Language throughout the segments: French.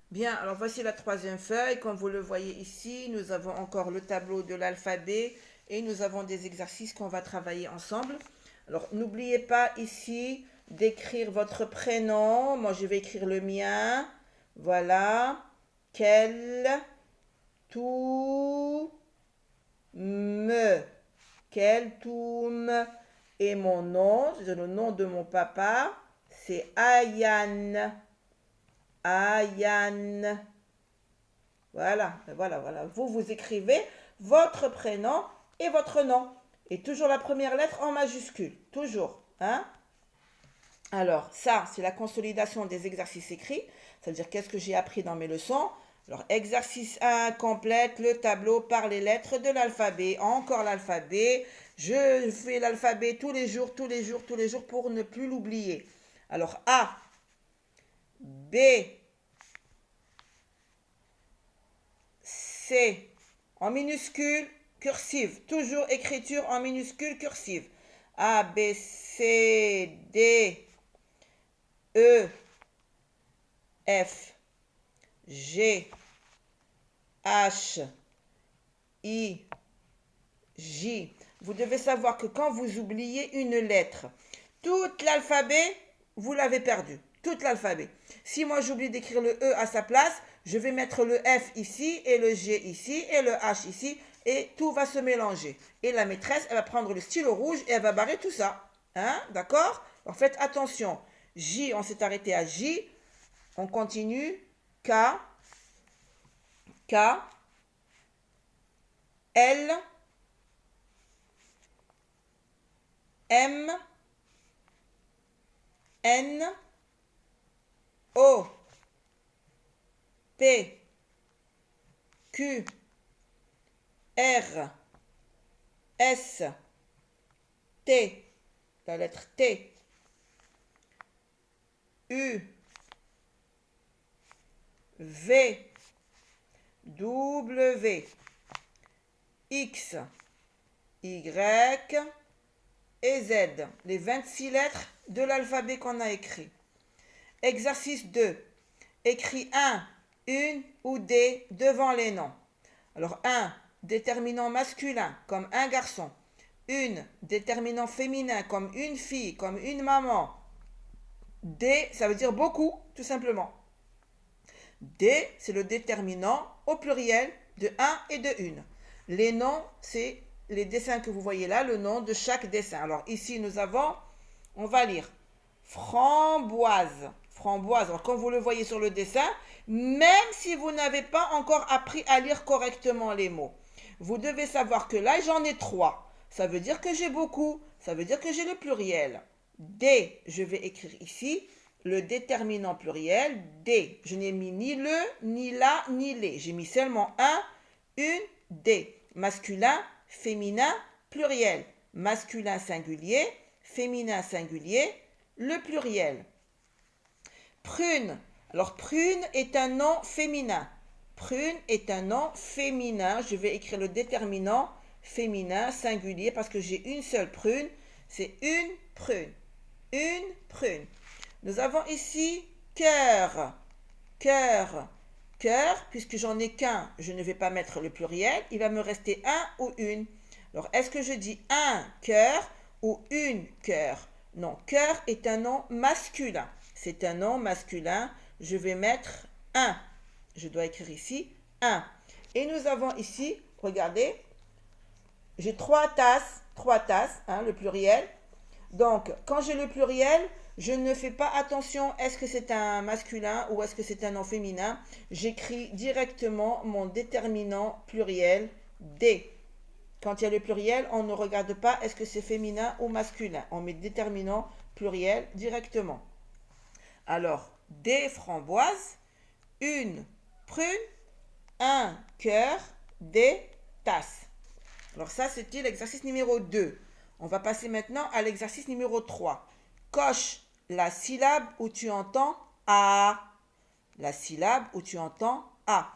Bien, alors voici la troisième feuille. Comme vous le voyez ici, nous avons encore le tableau de l'alphabet et nous avons des exercices qu'on va travailler ensemble. Alors, n'oubliez pas ici d'écrire votre prénom. Moi, je vais écrire le mien. Voilà. Quel, tout, me. Quel, tout, me. Et mon nom, c'est le nom de mon papa. C'est Ayane. Ayane. Voilà, voilà. Vous écrivez votre prénom et votre nom. Et toujours la première lettre en majuscule. Toujours. Hein? Alors, ça, c'est la consolidation des exercices écrits. Ça veut dire qu'est-ce que j'ai appris dans mes leçons. Alors, exercice 1, complète le tableau par les lettres de l'alphabet. Encore l'alphabet. Je fais l'alphabet tous les jours pour ne plus l'oublier. Alors, A, B, C, en minuscule, cursive. Toujours écriture en minuscule, cursive. A, B, C, D, E, F, G, H, I, J. Vous devez savoir que quand vous oubliez une lettre, tout l'alphabet, vous l'avez perdu. Tout l'alphabet. Si moi j'oublie d'écrire le E à sa place, je vais mettre le F ici et le G ici et le H ici et tout va se mélanger. Et la maîtresse, elle va prendre le stylo rouge et elle va barrer tout ça. Hein? D'accord? Alors faites attention. J, on s'est arrêté à J. On continue. K, K, L, M, N, O, P, Q, R, S, T, la lettre T, U, V, W, X, Y et Z. Les 26 lettres de l'alphabet qu'on a écrit. Exercice 2. Écris un, une ou des devant les noms. Alors un, déterminant masculin, comme un garçon. Une, déterminant féminin, comme une fille, comme une maman. Des, ça veut dire beaucoup, tout simplement. Des, c'est le déterminant au pluriel de un et de une. Les noms, c'est les dessins que vous voyez là, le nom de chaque dessin. Alors ici, nous avons, on va lire framboise. Framboise. Alors, comme vous le voyez sur le dessin, même si vous n'avez pas encore appris à lire correctement les mots, vous devez savoir que là, j'en ai 3. Ça veut dire que j'ai beaucoup. Ça veut dire que j'ai le pluriel. Des, je vais écrire ici le déterminant pluriel. Des. Je n'ai mis ni le, ni la, ni les. J'ai mis seulement un, une, des. Masculin, féminin, pluriel. Masculin singulier, féminin singulier, le pluriel. Prune. Alors, prune est un nom féminin. Prune est un nom féminin. Je vais écrire le déterminant féminin singulier parce que j'ai une seule prune. C'est une prune. Une prune. Nous avons ici cœur. Cœur. Cœur, puisque j'en ai qu'un, je ne vais pas mettre le pluriel. Il va me rester un ou une. Alors, est-ce que je dis un cœur ou une cœur? Non, cœur est un nom masculin. C'est un nom masculin. Je vais mettre un. Je dois écrire ici un. Et nous avons ici, regardez, j'ai trois tasses, hein, le pluriel. Donc, quand j'ai le pluriel, je ne fais pas attention, est-ce que c'est un masculin ou est-ce que c'est un nom féminin. J'écris directement mon déterminant pluriel des. Quand il y a le pluriel, on ne regarde pas est-ce que c'est féminin ou masculin. On met déterminant pluriel directement. Alors, des framboises, une prune, un cœur, des tasses. Alors ça, c'était l'exercice numéro 2. On va passer maintenant à l'exercice numéro 3. Coche la syllabe où tu entends A. La syllabe où tu entends A.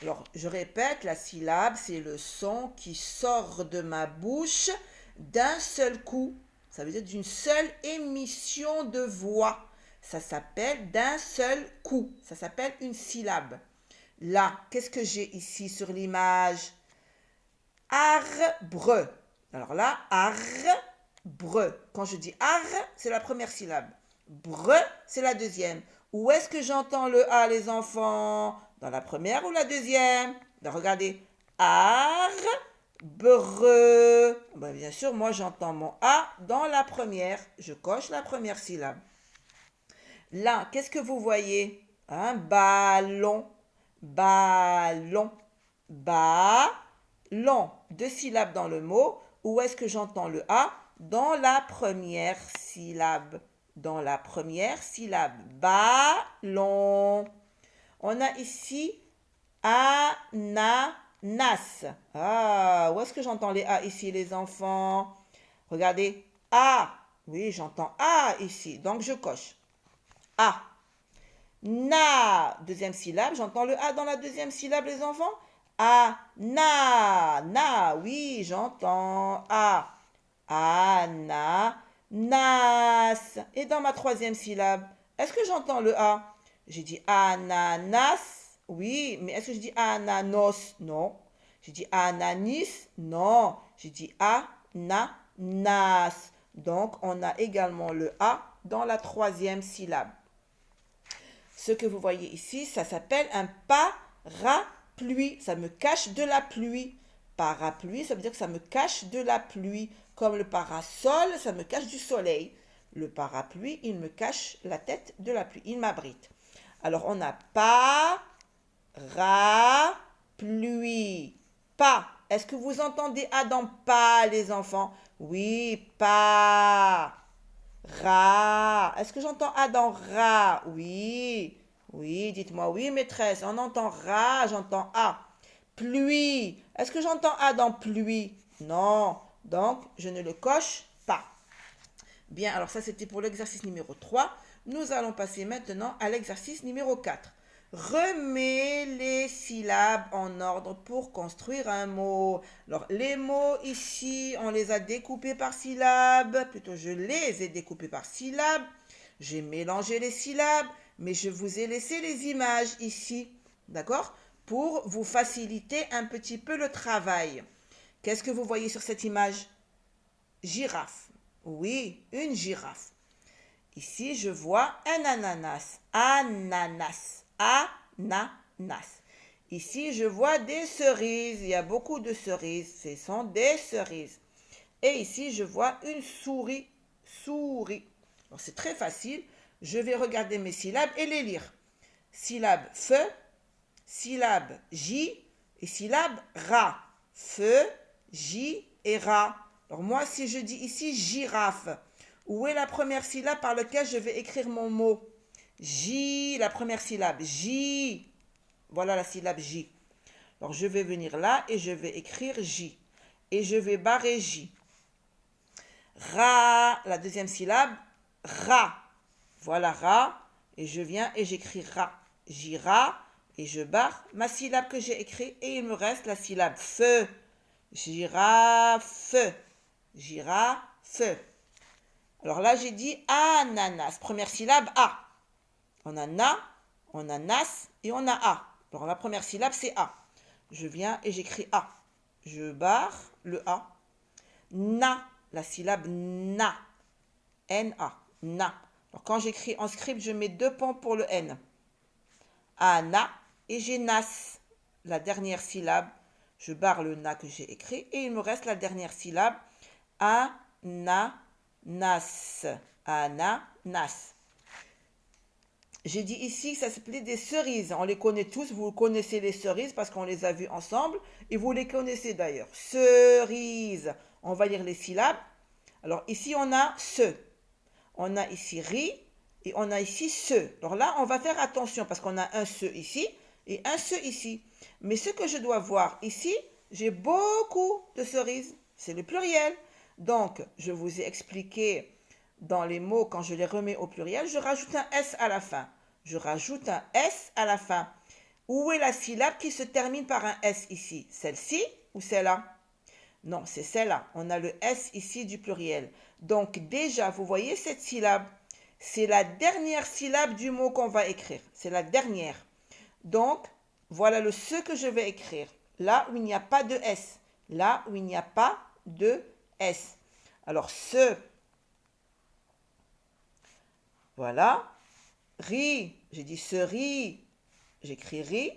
Alors, je répète, la syllabe, c'est le son qui sort de ma bouche d'un seul coup. Ça veut dire d'une seule émission de voix. Ça s'appelle d'un seul coup. Ça s'appelle une syllabe. Là, qu'est-ce que j'ai ici sur l'image? Arbre. Alors là, arbre. Quand je dis ar, c'est la première syllabe. Bre, c'est la deuxième. Où est-ce que j'entends le A, les enfants? Dans la première ou la deuxième? Donc, regardez. Arbre. Ben, bien sûr, moi, j'entends mon A dans la première. Je coche la première syllabe. Là, qu'est-ce que vous voyez? Un ballon. Ballon. Ballon. Deux syllabes dans le mot. Où est-ce que j'entends le A? Dans la première syllabe. Dans la première syllabe. Ballon. On a ici ananas. Ah, où est-ce que j'entends les A ici, les enfants? Regardez. A. Oui, j'entends A ici. Donc, je coche. A. Na. Deuxième syllabe. J'entends le A dans la deuxième syllabe, les enfants? A. Na. Na. Oui, j'entends A. Ananas. Et dans ma troisième syllabe, est-ce que j'entends le A? J'ai dit ananas. Oui, mais est-ce que je dis ananos? Non. J'ai dit ananis? Non. J'ai dit ananas. Donc, on a également le A dans la troisième syllabe. Ce que vous voyez ici, ça s'appelle un parapluie. Ça me cache de la pluie. Parapluie, ça veut dire que ça me cache de la pluie. Comme le parasol, ça me cache du soleil. Le parapluie, il me cache la tête de la pluie. Il m'abrite. Alors, on a parapluie. Pas. Est-ce que vous entendez A dans pas, les enfants? Oui, pas. Ra. Est-ce que j'entends A dans ra? Oui. Oui, dites-moi oui, maîtresse. On entend ra, j'entends A. Pluie. Est-ce que j'entends A dans pluie? Non. Donc, je ne le coche pas. Bien, alors ça c'était pour l'exercice numéro 3. Nous allons passer maintenant à l'exercice numéro 4. Remets les syllabes en ordre pour construire un mot. Alors, les mots ici, on les a découpés par syllabes. Plutôt, je les ai découpés par syllabes. J'ai mélangé les syllabes, mais je vous ai laissé les images ici. D'accord? Pour vous faciliter un petit peu le travail. Qu'est-ce que vous voyez sur cette image? Girafe. Oui, une girafe. Ici, je vois un ananas. Ananas. Ananas. Ici, je vois des cerises. Il y a beaucoup de cerises. Ce sont des cerises. Et ici, je vois une souris. Souris. C'est très facile. Je vais regarder mes syllabes et les lire. Syllabe feu, syllabe j et syllabe ra. Feu, j et ra. Alors moi, si je dis ici girafe, où est la première syllabe par laquelle je vais écrire mon mot? J, la première syllabe. J. Voilà la syllabe J. Alors je vais venir là et je vais écrire J. Et je vais barrer J. Ra, la deuxième syllabe. Ra. Voilà ra. Et je viens et j'écris ra. Jira. Et je barre ma syllabe que j'ai écrite. Et il me reste la syllabe feu. Girafe. Girafe. Alors là, j'ai dit ananas. Première syllabe, A. On a na, on a nas et on a A. Alors la première syllabe, c'est A. Je viens et j'écris A. Je barre le A. Na, la syllabe na. N-A. Na. Alors quand j'écris en script, je mets 2 points pour le N. Ana et j'ai nas. La dernière syllabe, je barre le na que j'ai écrit et il me reste la dernière syllabe. Ananas. Ananas. J'ai dit ici que ça s'appelait des cerises. On les connaît tous. Vous connaissez les cerises parce qu'on les a vues ensemble. Et vous les connaissez d'ailleurs. Cerises. On va lire les syllabes. Alors ici, on a ce. On a ici ri. Et on a ici ce. Alors là, on va faire attention parce qu'on a un ce ici et un ce ici. Mais ce que je dois voir ici, j'ai beaucoup de cerises. C'est le pluriel. Donc, je vous ai expliqué dans les mots, quand je les remets au pluriel, je rajoute un S à la fin. Je rajoute un S à la fin. Où est la syllabe qui se termine par un S ici? Celle-ci ou celle-là? Non, c'est celle-là. On a le S ici du pluriel. Donc déjà, vous voyez cette syllabe? c'est la dernière syllabe du mot qu'on va écrire. C'est la dernière. Donc, voilà le ce que je vais écrire. Là où il n'y a pas de S. Là où il n'y a pas de S. Alors, ce. Voilà. Riz. J'ai dit ce riz. J'écris riz.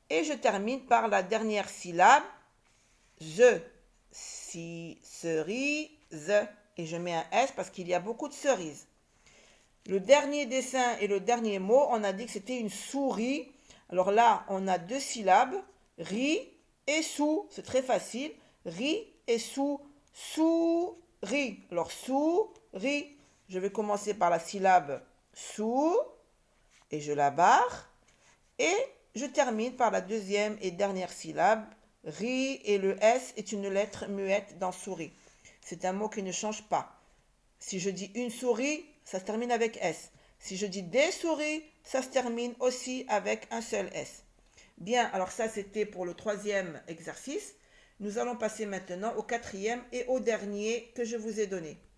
Et je termine par la dernière syllabe. Je. Si, cerise. Et je mets un S parce qu'il y a beaucoup de cerises. Le dernier dessin et le dernier mot, on a dit que c'était une souris. Alors là, on a deux syllabes, ri et sou. C'est très facile. Ri et sou. Souris. Alors souris. Je vais commencer par la syllabe sou et je la barre. Et je termine par la deuxième et dernière syllabe, ri, et le S est une lettre muette dans souris. C'est un mot qui ne change pas. Si je dis une souris, ça se termine avec S. Si je dis des souris, ça se termine aussi avec un seul S. Bien, alors ça c'était pour le troisième exercice. Nous allons passer maintenant au quatrième et au dernier que je vous ai donné.